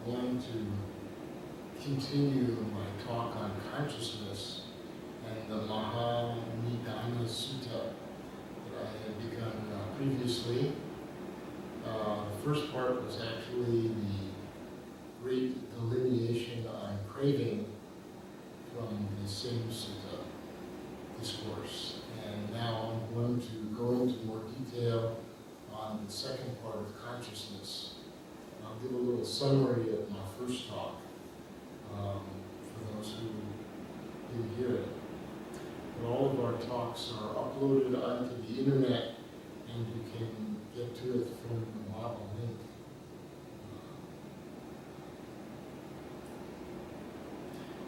going to continue my talk on consciousness and the Maha-Nidana Sutta that I had begun previously. The first part was actually the great delineation on craving from the same sutta discourse. And now I'm going to go into more detail on the second part of consciousness. I'll give a little summary of my first talk for those who didn't hear it. But all of our talks are uploaded onto the internet, and you can get to it from the MABA link.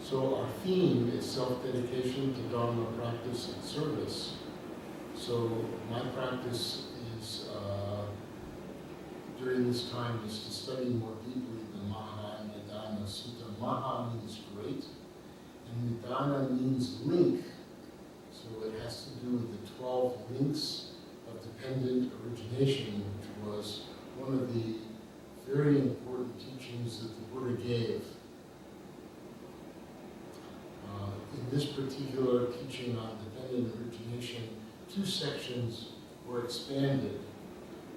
So our theme is self-dedication to Dharma practice and service. So my practice is, during this time, is to study more deeply the Maha-Nidana Sutta. Maha means great, and Nidana means link. So it has to do with the 12 links of dependent origination, which was one of the very important teachings that the Buddha gave. In this particular teaching on dependent origination, 2 sections were expanded.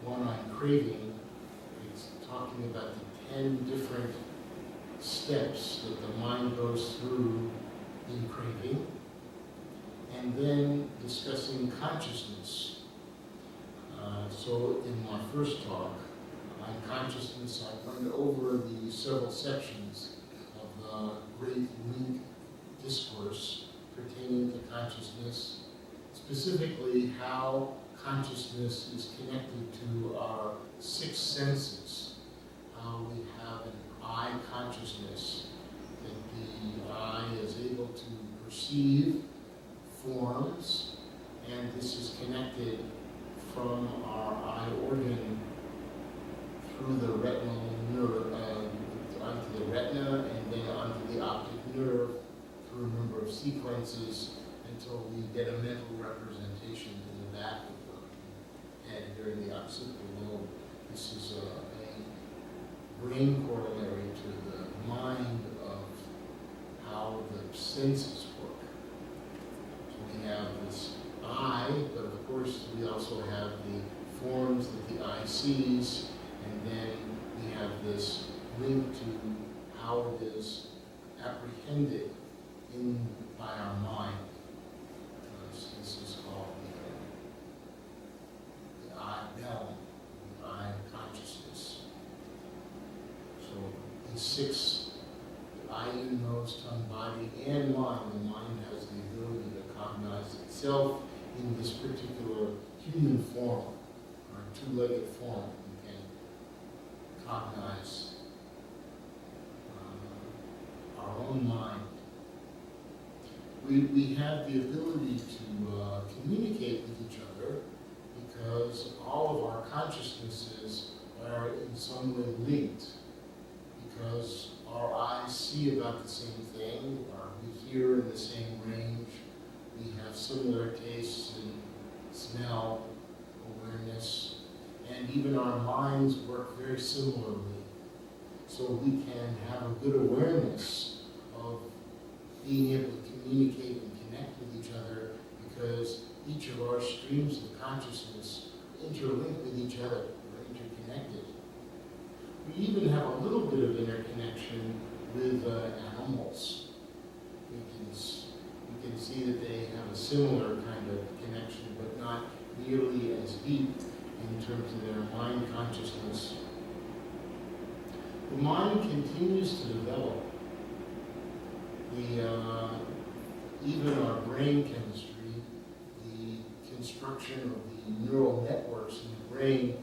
One on craving, it's talking about the 10 different steps that the mind goes through in craving. And then discussing consciousness. So in my first talk on consciousness, I went over the several sections of the Great Link discourse pertaining to consciousness, specifically how consciousness is connected to our 6 senses, how we have an eye consciousness, that the eye is able to perceive forms, and this is connected from our eye organ through the retinal nerve, onto the retina, and then onto the optic nerve through a number of sequences until we get a mental representation in the back of the head during the occipital lobe. This is a brain corollary to the mind of how the senses work. So we have this eye, but of course we also have the forms that the eye sees, and then we have this link to how it is apprehended by our mind. This is called the eye realm, the eye consciousness. So in 6, the eye, ear, nose, tongue, body, and mind, the mind has the ability to cognize itself in this particular human form, or 2-legged form. We can cognize our own mind. We have the ability to communicate with each other because all of our consciousnesses are in some way linked, because our eyes see about the same thing, or we hear in the same range, we have similar tastes and smell, awareness, and even our minds work very similarly. So we can have a good awareness of being able to communicate and connect with each other, because each of our streams of consciousness interlink with each other, we're interconnected. We even have a little bit of interconnection with animals. We can see that they have a similar kind of connection, but not nearly as deep in terms of their mind consciousness. The mind continues to develop. Even our brain chemistry, the construction of the neural networks in the brain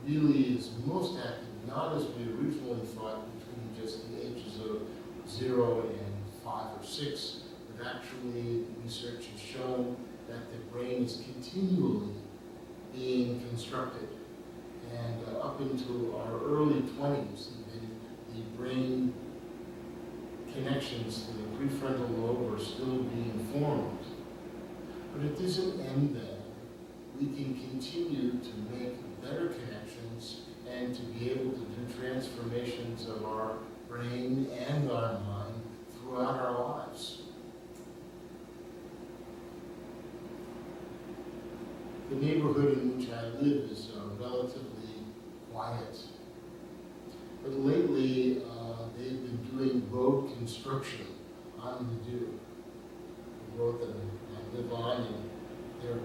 really is most active, not as we originally thought, between just the ages of 0 and 5 or 6, but actually research has shown that the brain is continually being constructed. And up into our early 20s, even, the brain connections to the prefrontal lobe are still being formed. But it doesn't end then. We can continue to make better connections and to be able to do transformations functions of our brain and our mind throughout our lives. The neighborhood in which I live is relatively quiet. But lately, they've been doing road construction on the road that I live on, and there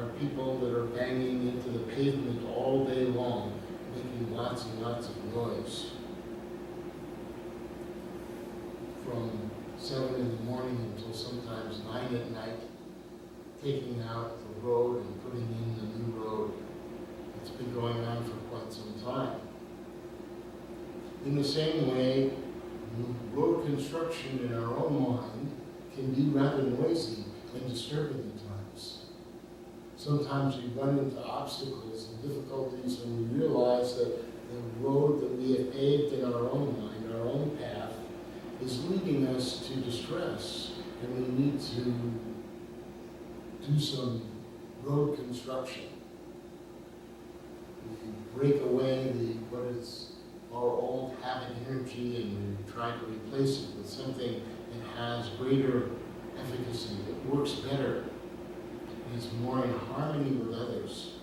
are people that are banging into the pavement all day long, making lots and lots of noise. From 7 in the morning until sometimes 9 at night, taking out the road and putting in the new road. It's been going on for quite some time. In the same way, road construction in our own mind can be rather noisy and disturbing at times. Sometimes we run into obstacles and difficulties when we realize that the road that we have paved in our own mind, our own path, is leading us to distress, and we need to do some road construction. We break away what is our old habit energy, and we try to replace it with something that has greater efficacy, that works better, and is more in harmony with others.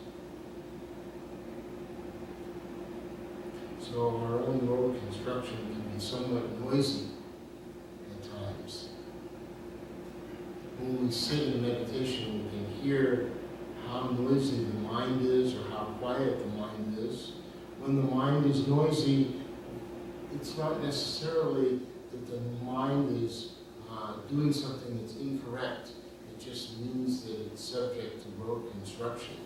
So our own road construction can be somewhat noisy at times. When we sit in meditation, we can hear how noisy the mind is or how quiet the mind is. When the mind is noisy, it's not necessarily that the mind is doing something that's incorrect. It just means that it's subject to road construction.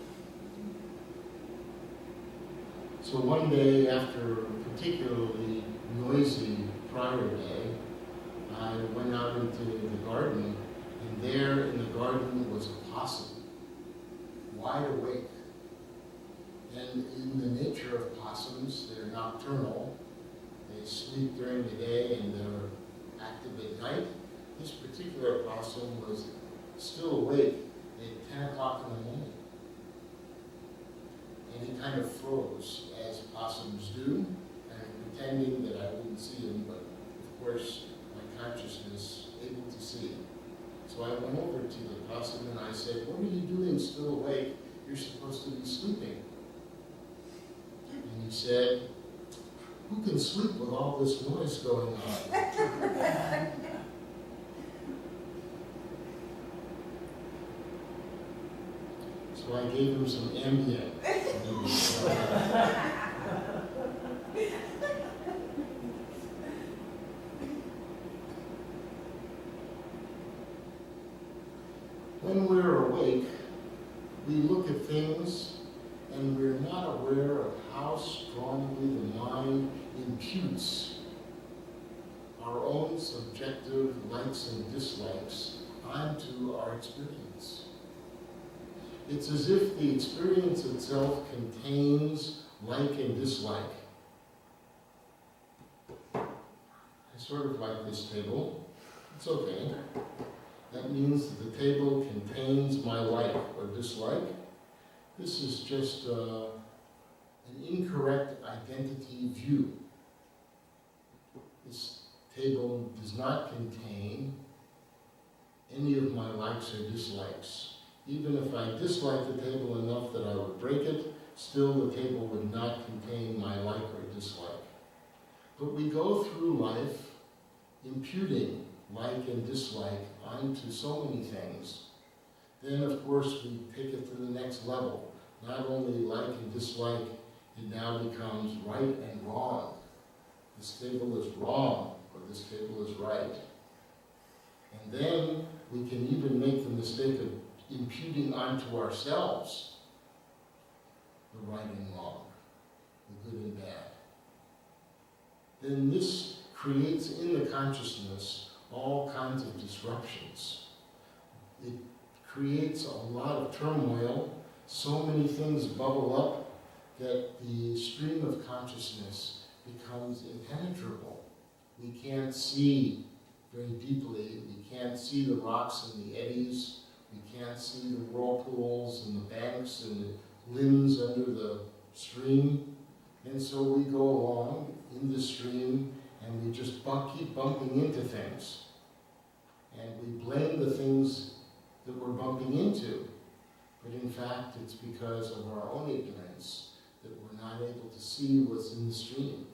So one day, after a particularly noisy prior day, I went out into the garden, and there in the garden was a possum, wide awake. And in the nature of possums, they're nocturnal. They sleep during the day and they're active at night. This particular possum was still awake at 10 o'clock in the morning. And he kind of froze, as possums do, and pretending that I wouldn't see him, but of course my consciousness able to see him. So I went over to the possum and I said, "What are you doing still awake? You're supposed to be sleeping." And he said, "Who can sleep with all this noise going on?" So I gave him some Ambien. When we're awake, we look at things and we're not aware of how strongly the mind imputes our own subjective likes and dislikes onto our experience. It's as if the experience itself contains like and dislike. I sort of like this table. It's okay. That means that the table contains my like or dislike. This is just an incorrect identity view. This table does not contain any of my likes or dislikes. Even if I dislike the table enough that I would break it, still the table would not contain my like or dislike. But we go through life imputing like and dislike onto so many things. Then, of course, we take it to the next level. Not only like and dislike, it now becomes right and wrong. This table is wrong, or this table is right. And then we can even make the mistake of imputing onto ourselves the right and wrong, the good and bad. Then this creates in the consciousness all kinds of disruptions. It creates a lot of turmoil. So many things bubble up that the stream of consciousness becomes impenetrable. We can't see very deeply. We can't see the rocks and the eddies. We can't see the whirlpools and the banks and the limbs under the stream. And so we go along in the stream keep bumping into things, and we blame the things that we're bumping into, but in fact it's because of our own ignorance that we're not able to see what's in the stream.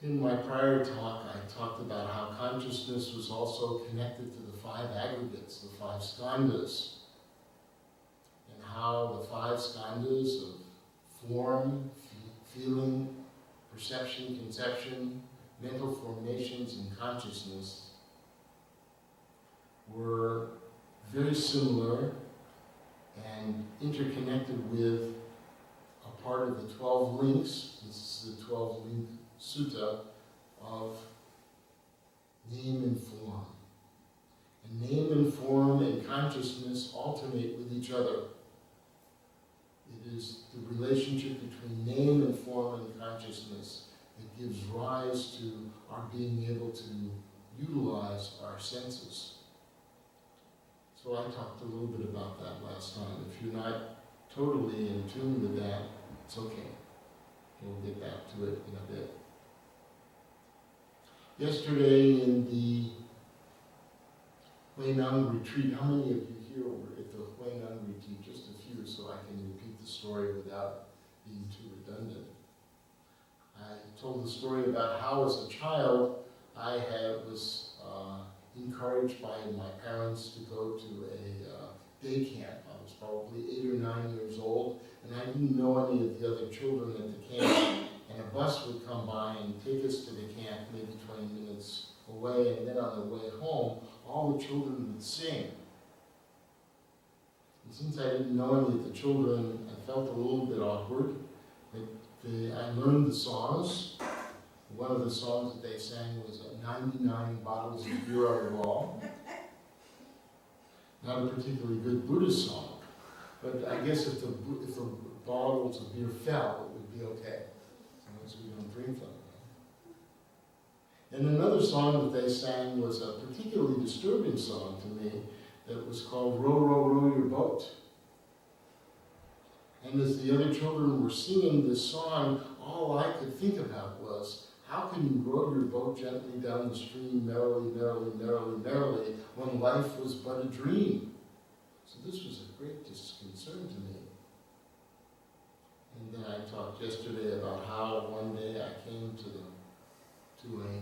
In my prior talk, I talked about how consciousness was also connected to the 5 aggregates, the 5 skandhas, and how the 5 skandhas of form, feeling, perception, conception, mental formations, and consciousness were very similar and interconnected with a part of the 12 links. This is the 12 link sutta of name and form. And name and form and consciousness alternate with each other. It is the relationship between name and form and consciousness that gives rise to our being able to utilize our senses. So I talked a little bit about that last time. If you're not totally in tune with that, it's okay. We'll get back to it in a bit. Yesterday in the Huineng retreat, how many of you here were at the Huineng retreat? Just a few, so I can repeat the story without being too redundant. I told the story about how as a child I was encouraged by my parents to go to a day camp. I was probably 8 or 9 years old, and I didn't know any of the other children at the camp. And a bus would come by and take us to the camp, maybe 20 minutes away, and then on the way home, all the children would sing. And since I didn't know any of the children, I felt a little bit awkward. I learned the songs. One of the songs that they sang was 99 bottles of beer on the wall. Not a particularly good Buddhist song, but I guess if the bottles of beer fell, it would be okay, as long as we don't drink them. And another song that they sang was a particularly disturbing song to me that was called Row, Row, Row Your Boat. And as the other children were singing this song, all I could think about was, how can you row your boat gently down the stream, merrily, merrily, merrily, merrily, when life was but a dream? So this was a great disconcern to me. And then I talked yesterday about how one day I came to a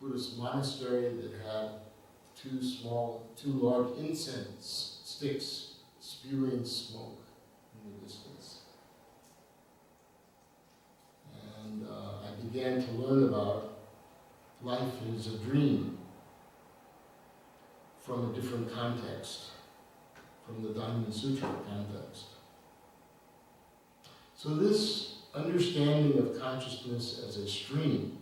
Buddhist monastery that had two large incense sticks spewing smoke in the distance. And I began to learn about life as a dream from a different context, from the Dharma Sutra context. So this understanding of consciousness as a stream,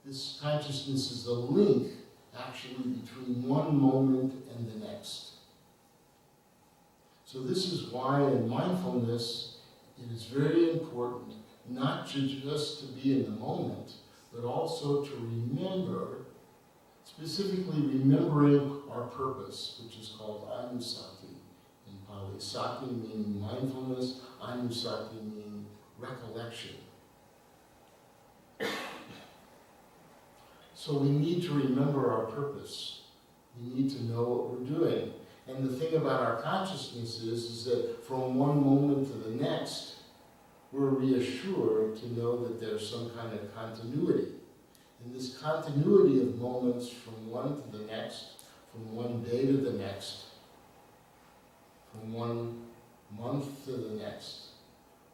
this consciousness is the link actually between one moment and the next. So this is why in mindfulness it is very important not just to be in the moment, but also to remember, specifically remembering our purpose, which is called anusati in Pali. Sati meaning mindfulness, anusati meaning recollection. So we need to remember our purpose. We need to know what we're doing. And the thing about our consciousness is that from one moment to the next, we're reassured to know that there's some kind of continuity. And this continuity of moments from one to the next, from one day to the next, from one month to the next,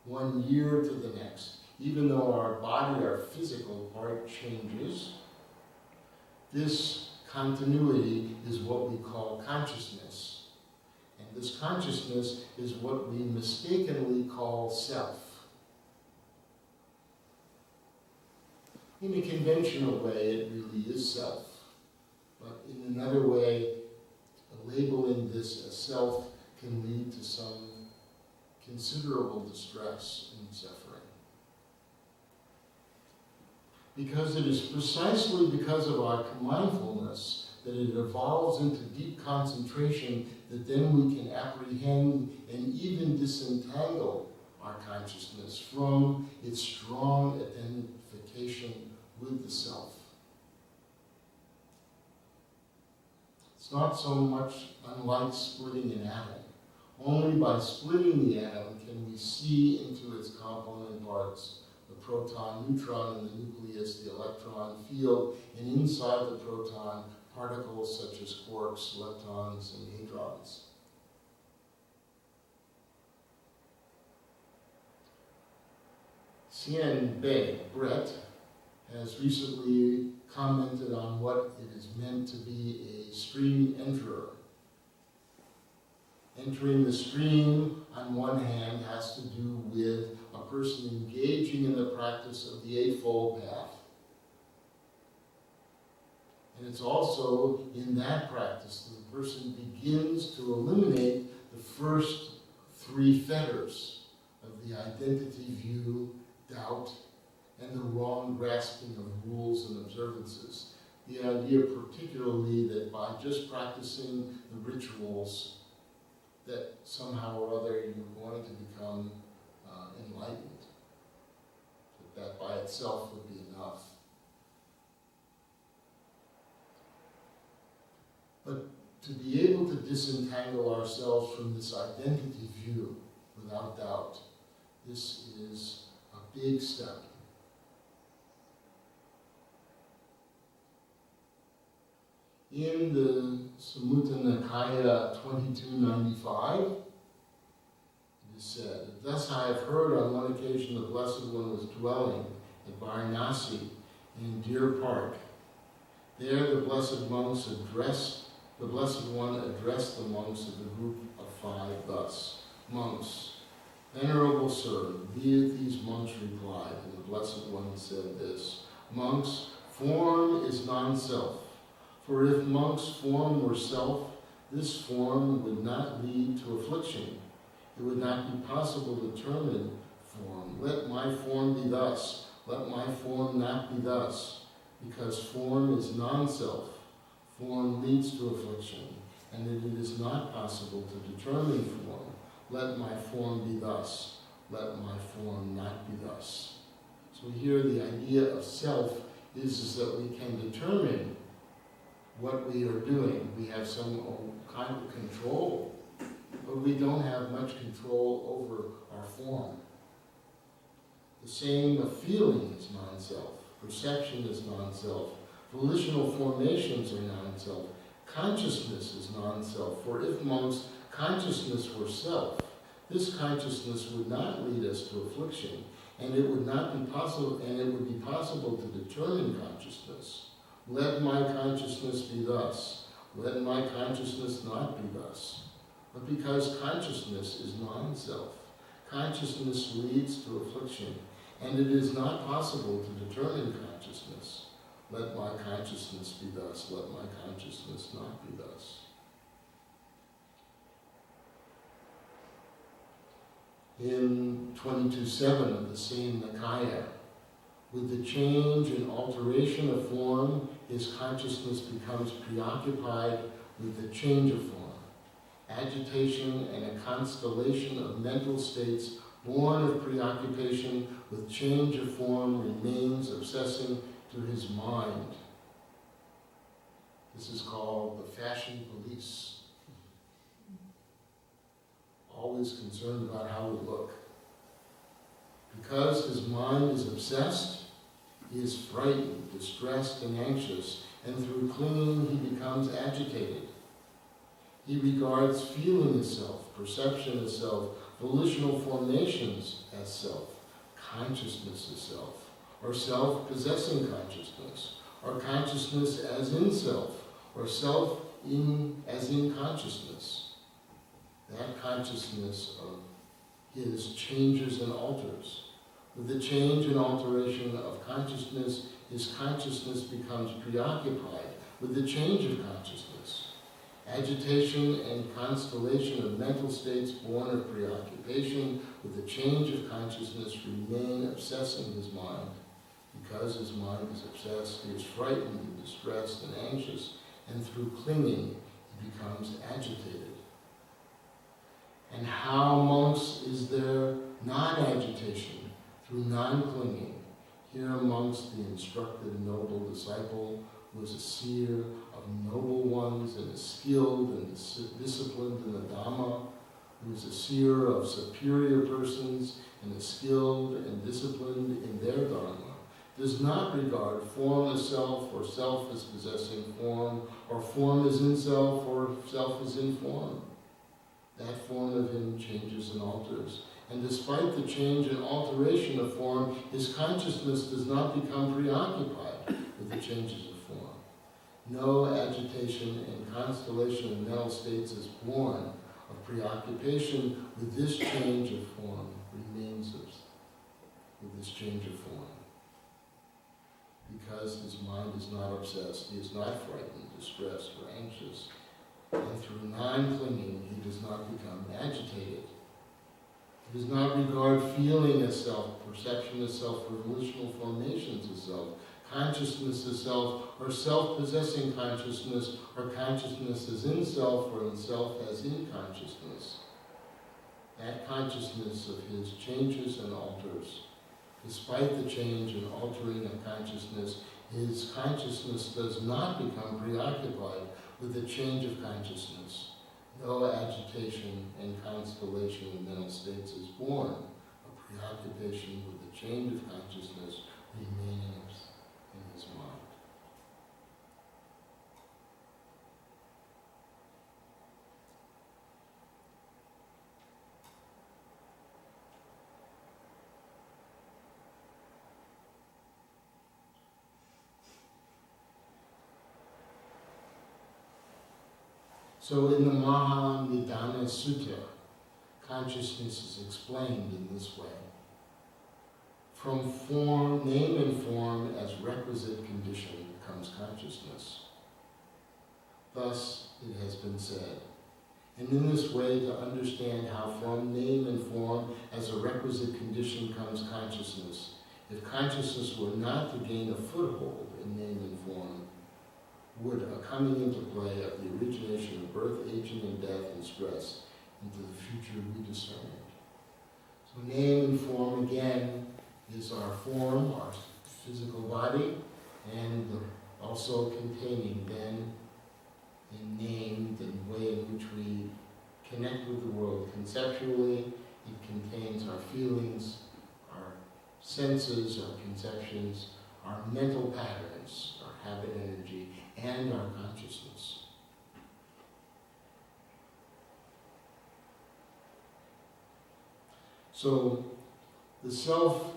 1 year to the next, even though our body, our physical part changes, this continuity is what we call consciousness. And this consciousness is what we mistakenly call self. In a conventional way, it really is self. But in another way, labeling this as self can lead to some considerable distress and suffering. Because it is precisely because of our mindfulness that it evolves into deep concentration that then we can apprehend and even disentangle our consciousness from its strong identification with the self. It's not so much unlike splitting an atom. Only by splitting the atom can we see into its component parts, the proton, neutron in the nucleus, the electron field, and inside the proton, particles such as quarks, leptons, and hadrons. Xian Brett has recently commented on what it is meant to be a stream enterer. Entering the stream, on one hand, has to do with a person engaging in the practice of the Eightfold Path. And it's also in that practice that the person begins to eliminate the first three fetters of the identity view, doubt, and the wrong grasping of rules and observances. The idea particularly that by just practicing the rituals that somehow or other you're going to become enlightened. That by itself would be enough. But to be able to disentangle ourselves from this identity view, without doubt, this is a big step. In the Samyutta Nikaya 2295, it is said, "Thus I have heard on one occasion the Blessed One was dwelling at Varanasi in Deer Park. There the Blessed One addressed the monks of the group of 5 thus, Monks, Venerable Sir, these monks replied, and the Blessed One said this, Monks, form is non-self. For if monks' form were self, this form would not lead to affliction. It would not be possible to determine form. Let my form be thus. Let my form not be thus. Because form is non-self. Form leads to affliction, and it is not possible to determine form. Let my form be thus. Let my form not be thus." So here the idea of self is that we can determine what we are doing. We have some kind of control, but we don't have much control over our form. The same of feeling is non-self. Perception is non-self. Volitional formations are non-self. Consciousness is non-self. For if monks' consciousness were self, this consciousness would not lead us to affliction, and it would be possible to determine consciousness. Let my consciousness be thus. Let my consciousness not be thus. But because consciousness is non-self, consciousness leads to affliction, and it is not possible to determine consciousness. Let my consciousness be thus. Let my consciousness not be thus. In 22.7 of the same Nikaya, with the change and alteration of form, his consciousness becomes preoccupied with the change of form. Agitation and a constellation of mental states born of preoccupation with change of form remains obsessing to his mind. This is called the fashion police. Always concerned about how we look. Because his mind is obsessed, he is frightened, distressed, and anxious, and through clinging he becomes agitated. He regards feeling as self, perception as self, volitional formations as self, consciousness as self, or self-possessing consciousness, or consciousness as in self, or self as in consciousness. That consciousness of his changes and alters. With the change and alteration of consciousness, his consciousness becomes preoccupied with the change of consciousness. Agitation and constellation of mental states born of preoccupation with the change of consciousness remain obsessing his mind. Because his mind is obsessed, he is frightened and distressed and anxious, and through clinging, he becomes agitated. And how, monks, is there not through non-clinging, here amongst the instructed noble disciple who is a seer of noble ones and is skilled and disciplined in the Dharma, who is a seer of superior persons and is skilled and disciplined in their Dharma, does not regard form as self or self as possessing form, or form as in self or self as in form. That form of him changes and alters. And despite the change and alteration of form, his consciousness does not become preoccupied with the changes of form. No agitation and constellation of mental states is born of preoccupation with this change of form, remains with this change of form. Because his mind is not obsessed, he is not frightened, distressed, or anxious, and through non-clinging he does not become agitated. He does not regard feeling as self, perception as self, or volitional formations as self, consciousness as self, or self-possessing consciousness, or consciousness as in self, or in self as in consciousness. That consciousness of his changes and alters. Despite the change and altering of consciousness, his consciousness does not become preoccupied with the change of consciousness. No agitation and constellation of mental states is born of preoccupation with the change of consciousness remaining in his mind. So in the Maha-Nidana Sutta, consciousness is explained in this way. From form, name and form as requisite condition comes consciousness. Thus it has been said. And in this way, to understand how from name and form as a requisite condition comes consciousness, if consciousness were not to gain a foothold in name and form, would a coming into play of the origination of birth, aging, and death and stress into the future be discerned. So name and form, again, is our form, our physical body, and also containing then in name the way in which we connect with the world conceptually. It contains our feelings, our senses, our conceptions, our mental patterns, our habit energy, and our consciousness. So the self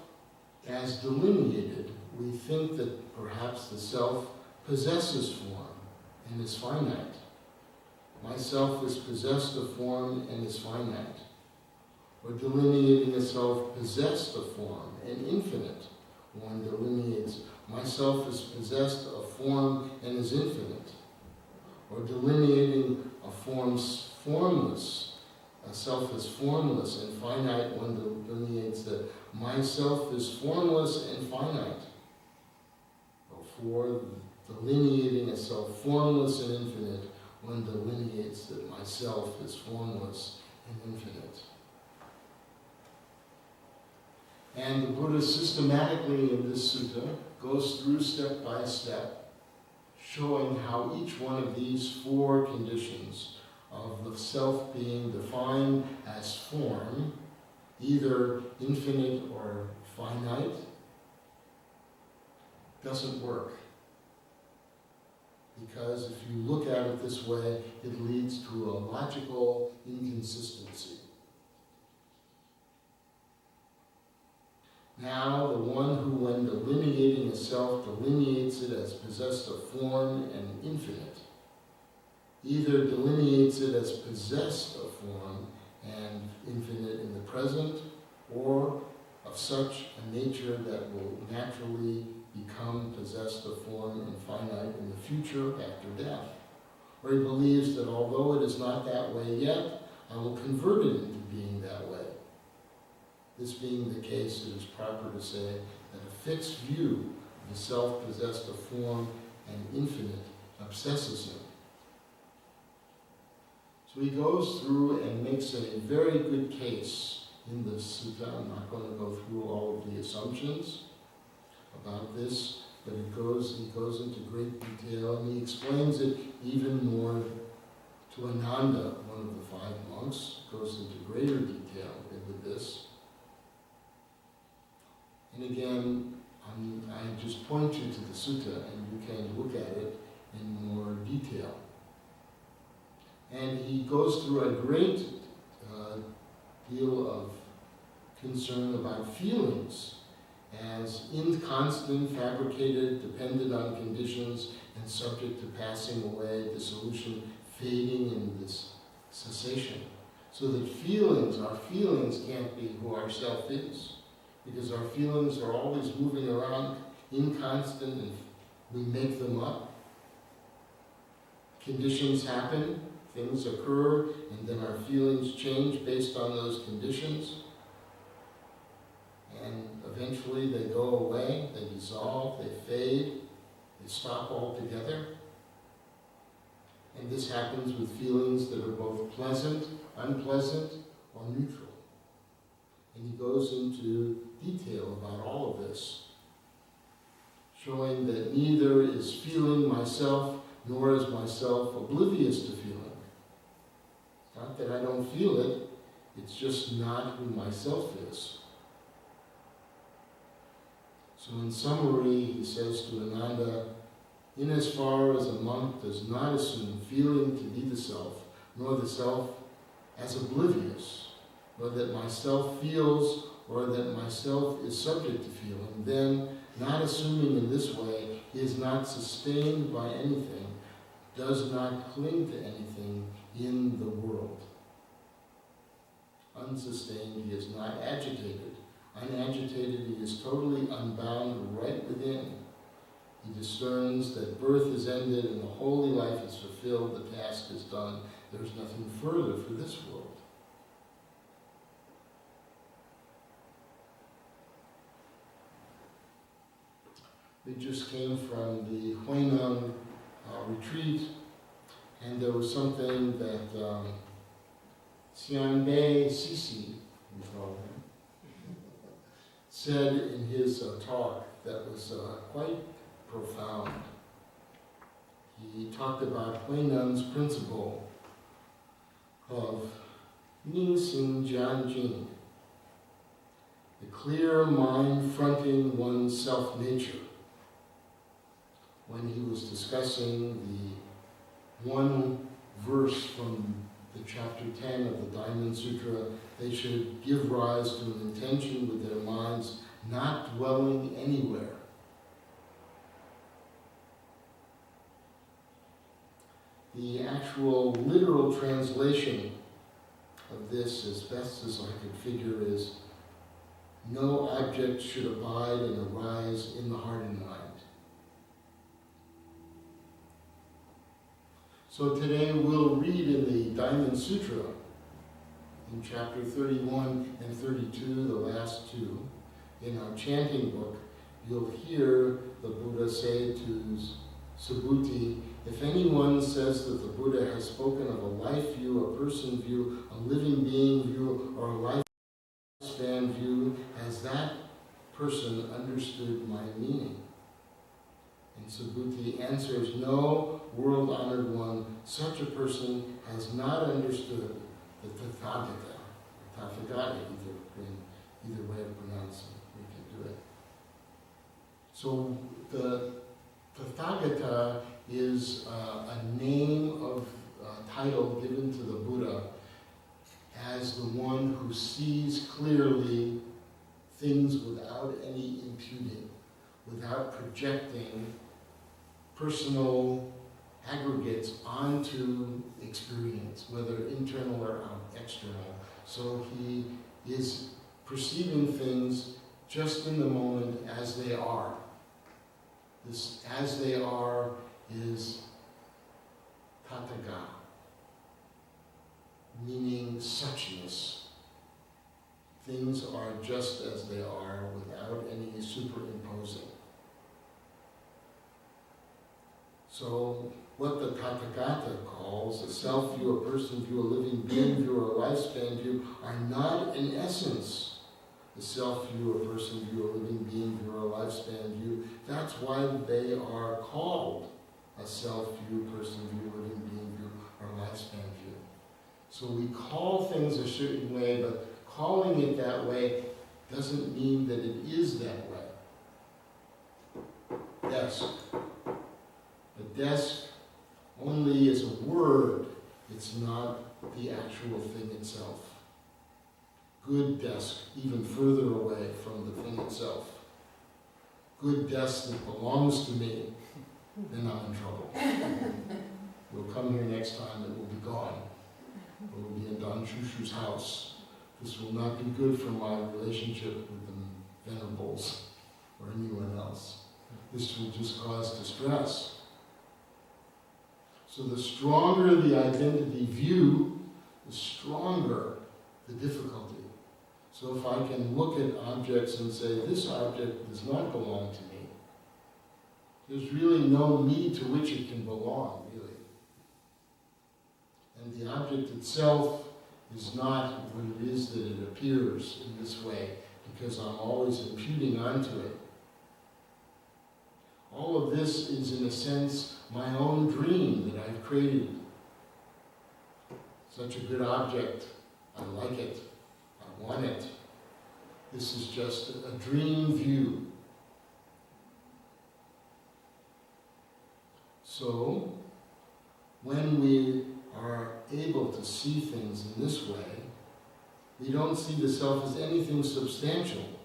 as delineated, we think that perhaps the self possesses form and is finite. Myself is possessed of form and is finite. Or delineating a self possessed of form and infinite, one delineates myself is possessed of form and is infinite. Or delineating a form's formless, a self is formless and finite, one delineates that myself is formless and finite. For delineating a self formless and infinite, one delineates that myself is formless and infinite. And the Buddha systematically in this sutta goes through step by step, showing how each one of these four conditions of the self being defined as form, either infinite or finite, doesn't work. Because if you look at it this way, it leads to a logical inconsistency. Now, the one who, when delineating a self, delineates it as possessed of form and infinite, either delineates it as possessed of form and infinite in the present, or of such a nature that will naturally become possessed of form and finite in the future after death. Or he believes that although it is not that way yet, I will convert it into being that way. This being the case, it is proper to say that a fixed view of the self possessed of form and infinite obsesses him. So he goes through and makes a very good case in the sutta. I'm not going to go through all of the assumptions about this, but he goes into great detail, and he explains it even more to Ananda, one of the 5 monks, goes into greater detail with this. And again, I just point you to the sutta, and you can look at it in more detail. And he goes through a great deal of concern about feelings as inconstant, fabricated, dependent on conditions, and subject to passing away, dissolution, fading, and this cessation. So that our feelings can't be who our self is, because our feelings are always moving around, inconstant, and we make them up. Conditions happen, things occur, and then our feelings change based on those conditions. And eventually they go away, they dissolve, they fade, they stop altogether. And this happens with feelings that are both pleasant, unpleasant, or neutral. And he goes into detail about all of this, showing that neither is feeling myself nor is myself oblivious to feeling. It's not that I don't feel it, it's just not who myself is. So in summary, he says to Ananda, in as far as a monk does not assume feeling to be the self, nor the self as oblivious, nor that myself feels or that myself is subject to feeling, then, not assuming in this way, he is not sustained by anything, does not cling to anything in the world. Unsustained, he is not agitated. Unagitated, he is totally unbound right within. He discerns that birth is ended and the holy life is fulfilled, the task is done. There is nothing further for this world. We just came from the Huineng retreat, and there was something that Xianbei Sisi, we call him, said in his talk that was quite profound. He talked about Huineng's principle of Ning Xing Jian Jing, the clear mind fronting one's self-nature. When he was discussing the one verse from the chapter 10 of the Diamond Sutra, they should give rise to an intention with their minds not dwelling anywhere. The actual literal translation of this, as best as I could figure, is no object should abide and arise in the heart and mind. So today we'll read in the Diamond Sutra, in chapter 31 and 32, the last two, in our chanting book, you'll hear the Buddha say to Subhuti, if anyone says that the Buddha has spoken of a life view, a person view, a living being view, or a lifespan view, has that person understood my meaning? And Subhuti answers, no, world-honored one, such a person has not understood the Tathagata, or Tathagata, either way of pronouncing, we can do it. So the Tathagata is a name of title given to the Buddha as the one who sees clearly things without any imputing, without projecting personal aggregates onto experience, whether internal or external. So he is perceiving things just in the moment as they are. This as they are is tataga, meaning suchness. Things are just as they are without any superimposing. So what the Tathagata calls a self-view, a person view, a living being view, or a lifespan view are not in essence a self-view, a person view, a living being view, or a lifespan view. That's why they are called a self-view, person view, living being view, or lifespan view. So we call things a certain way, but calling it that way doesn't mean that it is that way. Desk. The desk only is a word, it's not the actual thing itself. Good desk, even further away from the thing itself. Good desk that belongs to me, then I'm in trouble. We'll come here next time, it will be gone. It will be in Don Shushu's house. This will not be good for my relationship with the venerables or anyone else. This will just cause distress. So the stronger the identity view, the stronger the difficulty. So if I can look at objects and say, this object does not belong to me, there's really no me to which it can belong, really. And the object itself is not what it is that it appears in this way, because I'm always imputing onto it. All of this is, in a sense, my own dream that I've created. Such a good object. I like it. I want it. This is just a dream view. So, when we are able to see things in this way, we don't see the self as anything substantial.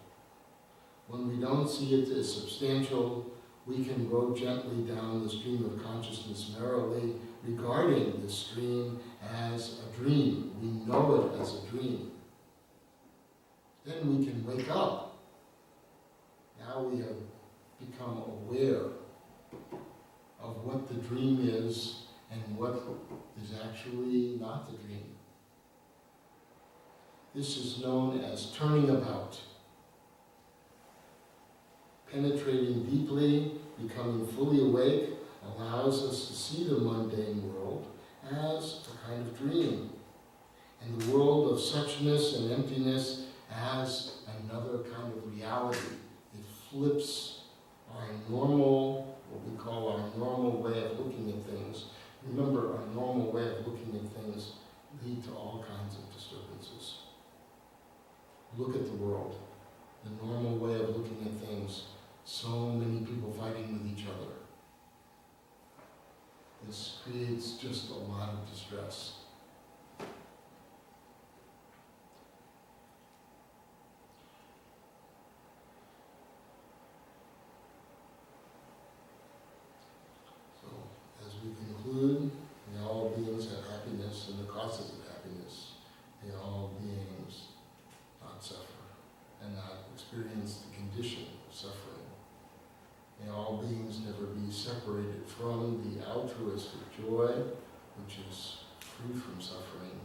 When we don't see it as substantial, we can go gently down the stream of consciousness merrily, regarding this stream as a dream. We know it as a dream. Then we can wake up. Now we have become aware of what the dream is and what is actually not the dream. This is known as turning about. Penetrating deeply, becoming fully awake, allows us to see the mundane world as a kind of dream, and the world of suchness and emptiness as another kind of reality. It flips our normal, what we call our normal way of looking at things. Remember, our normal way of looking at things lead to all kinds of disturbances. Look at the world. The normal way of looking at things. So many people fighting with each other. This creates just a lot of distress. So, as we conclude, may all beings have happiness and the causes of happiness. May all beings not suffer and not experience the condition of suffering. May all beings never be separated from the altruistic joy, which is free from suffering,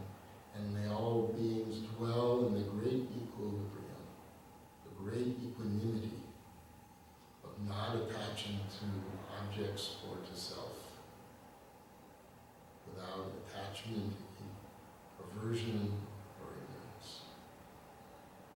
and may all beings dwell in the great equal